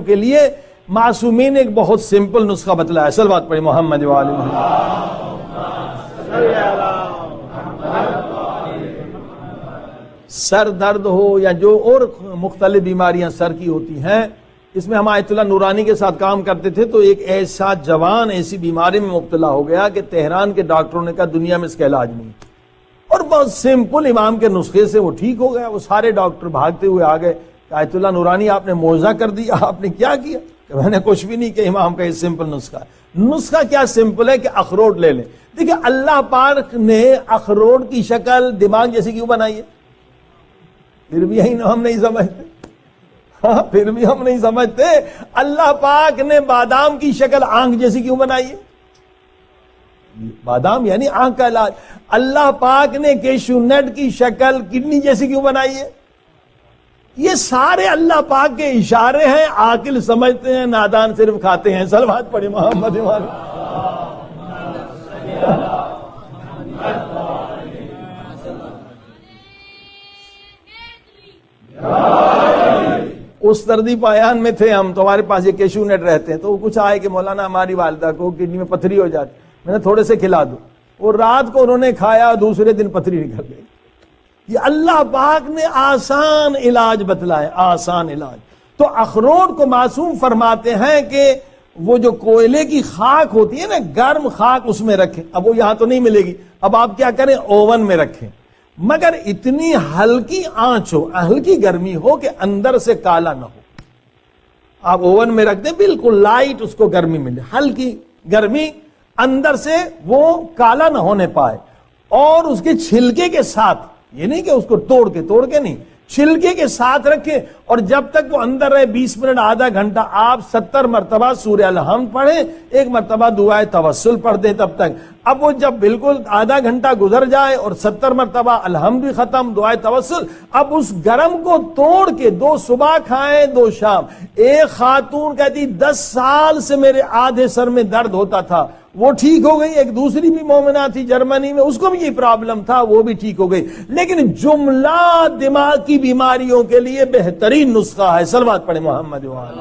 کے لیے معصومین نے ایک بہت سمپل نسخہ بتلایا. صلوات پڑھیں محمد و آل محمد. سر درد ہو یا جو اور مختلف بیماریاں سر کی ہوتی ہیں، اس میں ہم آیت اللہ نورانی کے ساتھ کام کرتے تھے تو ایک ایسا جوان ایسی بیماری میں مبتلا ہو گیا کہ تہران کے ڈاکٹروں نے کہا دنیا میں اس کا علاج نہیں، اور بہت سمپل امام کے نسخے سے وہ ٹھیک ہو گیا. وہ سارے ڈاکٹر بھاگتے ہوئے آ گئے، آیت اللہ نورانی آپ نے معجزہ کر دیا، آپ نے کیا کیا؟ کہ میں نے کچھ بھی نہیں کہ امام کا یہ سمپل نسخہ ہے. نسخہ کیا سمپل ہے کہ اخروٹ لے لیں. دیکھیں اللہ پاک نے اخروٹ کی شکل دماغ جیسی کیوں بنائی ہے؟ پھر بھی یہی ہم نہیں سمجھتے. ہاں پھر بھی ہم نہیں سمجھتے. اللہ پاک نے بادام کی شکل آنکھ جیسی کیوں بنائی ہے؟ بادام یعنی آنکھ کا علاج. اللہ پاک نے کیشو نٹ کی شکل کڈنی جیسی کیوں بنائی ہے؟ یہ سارے اللہ پاک کے اشارے ہیں. عاقل سمجھتے ہیں، نادان صرف کھاتے ہیں. صلوات پڑھیں محمد و آل. اس دردی پایان میں تھے ہم، تو ہمارے پاس یہ کیشو نٹ رہتے ہیں، تو کچھ آئے کہ مولانا ہماری والدہ کو کڈنی میں پتھری ہو جاتی، میں نے تھوڑے سے کھلا دو. اور رات کو انہوں نے کھایا، دوسرے دن پتھری نکل گئی. یہ اللہ پاک نے آسان علاج بتلائے، آسان علاج. تو اخروٹ کو معصوم فرماتے ہیں کہ وہ جو کوئلے کی خاک ہوتی ہے نا، گرم خاک، اس میں رکھیں. اب وہ یہاں تو نہیں ملے گی، اب آپ کیا کریں، اوون میں رکھیں، مگر اتنی ہلکی آنچ ہو، ہلکی گرمی ہو کہ اندر سے کالا نہ ہو. آپ اوون میں رکھ دیں، بالکل لائٹ اس کو گرمی ملے، ہلکی گرمی، اندر سے وہ کالا نہ ہونے پائے. اور اس کے چھلکے کے ساتھ، یہ نہیں کہ اس کو توڑ کے نہیں، چھلکے کے ساتھ رکھیں. اور جب تک وہ اندر رہے 20 منٹ آدھا گھنٹہ آپ 70 مرتبہ سورہ الحمد پڑھیں، 1 مرتبہ دعائے توسل پڑھ دیں تب تک. اب وہ جب بالکل آدھا گھنٹہ گزر جائے اور 70 مرتبہ الحمد بھی ختم، دعائے توسل، اب اس گرم کو توڑ کے 2 صبح کھائیں 2 شام. ایک خاتون کہتی 10 سال سے میرے آدھے سر میں درد ہوتا تھا، وہ ٹھیک ہو گئی. ایک دوسری بھی مومنہ تھی جرمنی میں، اس کو بھی یہ پرابلم تھا، وہ بھی ٹھیک ہو گئی. لیکن جملہ دماغ کی بیماریوں کے لیے بہترین نسخہ ہے. صلوات پڑھیں محمد و آل.